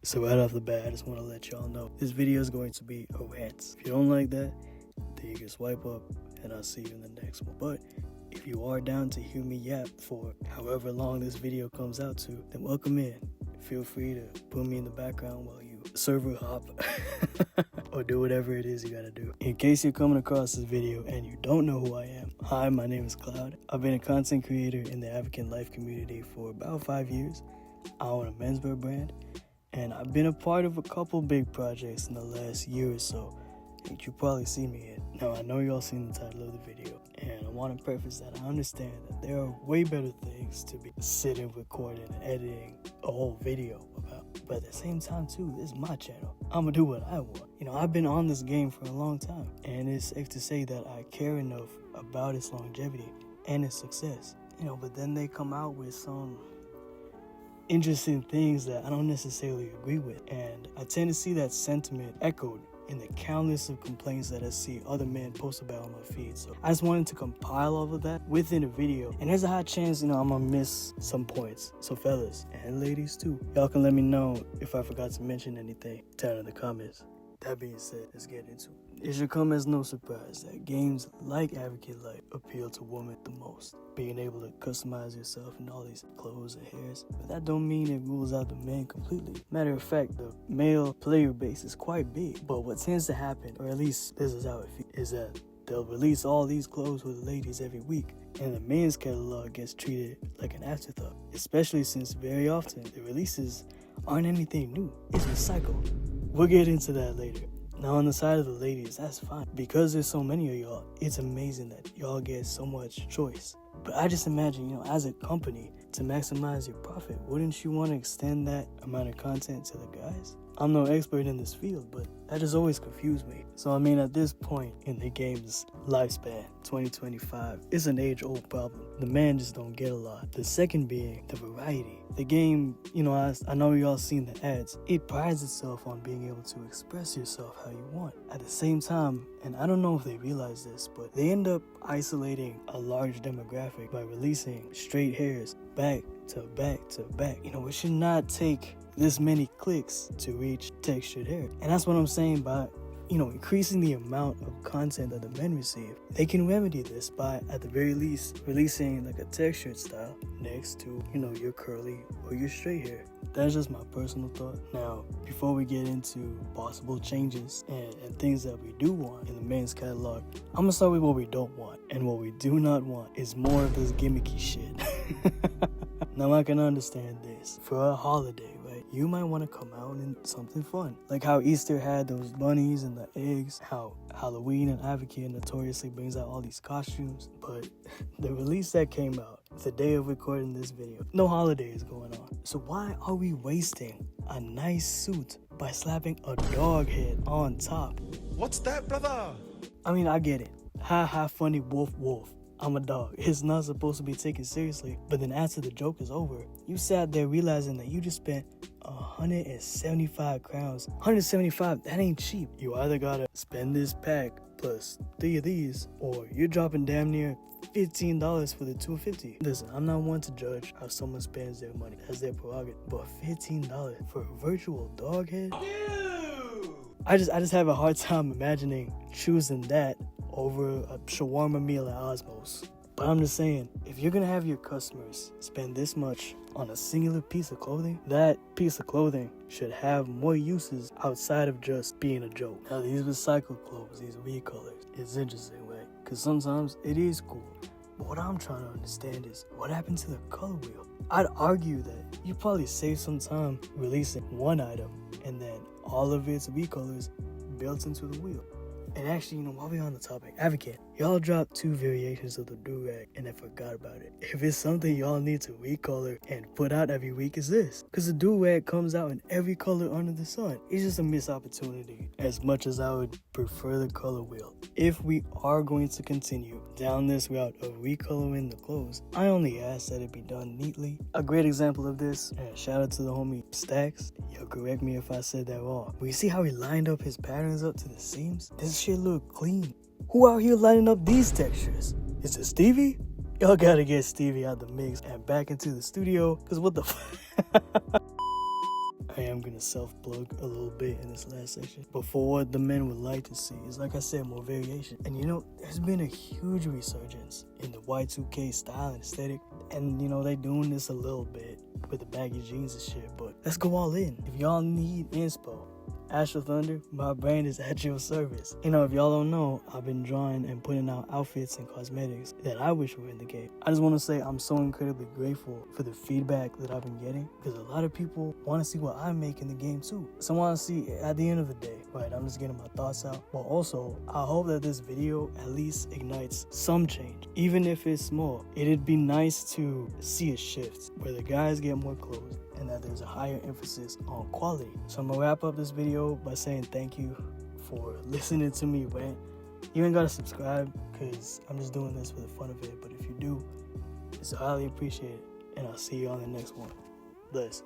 So right off the bat, I just want to let y'all know this video is going to be a rant. If you don't like that, then you can swipe up and I'll see you in the next one. But if you are down to hear me yap for however long this video comes out to, then welcome in. Feel free to put me in the background while you server hop or do whatever it is you gotta do. In case you're coming across this video and you don't know who I am, hi, my name is Cloud. I've been a content creator in the AvakinLife community for about 5 years. I own a menswear brand, and I've been a part of a couple big projects in the last year or so that you probably see me in. Now, I know y'all seen the title of the video, and I want to preface that I understand that there are way better things to be sitting, recording, and editing a whole video about. But at the same time, too, this is my channel. I'm going to do what I want. I've been on this game for a long time, and it's safe to say that I care enough about its longevity and its success. But then they come out with some interesting things that I don't necessarily agree with, and I tend to see that sentiment echoed in the countless of complaints that I see other men post about on my feed. So I just wanted to compile all of that within a video, and there's a high chance I'm gonna miss some points. So fellas and ladies too, y'all can let me know if I forgot to mention anything down in the comments. That being said, let's get into it. It should come as no surprise that games like AvakinLife appeal to women the most. Being able to customize yourself in all these clothes and hairs. But that don't mean it rules out the men completely. Matter of fact, the male player base is quite big. But what tends to happen, or at least this is how it feels, is that they'll release all these clothes for the ladies every week, and the men's catalog gets treated like an afterthought. Especially since very often the releases aren't anything new. It's recycled. We'll get into that later. Now, on the side of the ladies, that's fine. Because there's so many of y'all, it's amazing that y'all get so much choice. But I just imagine, as a company, to maximize your profit, wouldn't you want to extend that amount of content to the guys? I'm no expert in this field, but that just always confused me. So at this point in the game's lifespan, 2025, it's an age-old problem. The men just don't get a lot. The second being the variety. The game, I know y'all seen the ads. It prides itself on being able to express yourself how you want. At the same time, and I don't know if they realize this, but they end up isolating a large demographic by releasing straight hairs back to back to back. It should not take this many clicks to reach textured hair. And that's what I'm saying by increasing the amount of content that the men receive. They can remedy this by, at the very least, releasing like a textured style next to, your curly or your straight hair. That's just my personal thought. Now, before we get into possible changes and things that we do want in the men's catalog, I'm gonna start with what we don't want. And what we do not want is more of this gimmicky shit. Now, I can understand this. For a holiday, right, you might want to come out in something fun. Like how Easter had those bunnies and the eggs, how Halloween and Avakin notoriously brings out all these costumes. But the release that came out the day of recording this video, no holiday is going on. So why are we wasting a nice suit by slapping a dog head on top? What's that, brother? I get it. Ha ha, funny, wolf, wolf. I'm a dog. It's not supposed to be taken seriously. But then after the joke is over, you sat there realizing that you just spent 175 crowns. 175, that ain't cheap. You either gotta spend this pack plus 3 of these, or you're dropping damn near $15 for the 250. Listen, I'm not one to judge how someone spends their money. That's their prerogative. But $15 for a virtual dog head? Ew. I just have a hard time imagining choosing that over a shawarma meal at Osmos. But I'm just saying, if you're gonna have your customers spend this much on a singular piece of clothing, that piece of clothing should have more uses outside of just being a joke. Now, these recycled clothes, these recolors, it's interesting, right? Because sometimes it is cool. But what I'm trying to understand is, what happened to the color wheel? I'd argue that you probably save some time releasing one item and then all of its recolors built into the wheel. And actually, while we're on the topic, Avakin, y'all dropped 2 variations of the do-rag and I forgot about it. If it's something y'all need to recolor and put out every week, is this. Because the do-rag comes out in every color under the sun. It's just a missed opportunity, as much as I would prefer the color wheel. If we are going to continue down this route of recoloring the clothes, I only ask that it be done neatly. A great example of this, and shout out to the homie Stacks, yo, correct me if I said that wrong. But you see how he lined up his patterns up to the seams? This shit look clean. Who out here lining up these textures? Is it Stevie? Y'all gotta get Stevie out the mix and back into the studio, cause what the I am going to self-plug a little bit in this last section. But for what the men would like to see is, like I said, more variation. And you know, there's been a huge resurgence in the Y2K style and aesthetic. And you know, they doing this a little bit with the baggy jeans and shit. But let's go all in. If y'all need inspo, Astro Thunder, my brand is at your service. You know, if y'all don't know, I've been drawing and putting out outfits and cosmetics that I wish were in the game. I just want to say I'm so incredibly grateful for the feedback that I've been getting, because a lot of people want to see what I make in the game too. So I want to see at the end of the day, right, I'm just getting my thoughts out. But also, I hope that this video at least ignites some change. Even if it's small, it'd be nice to see a shift where the guys get more clothes and that there's a higher emphasis on quality. So I'm gonna wrap up this video by saying thank you for listening to me rant. You ain't gotta subscribe, because I'm just doing this for the fun of it, but if you do, it's highly appreciated, and I'll see you on the next one. Bless.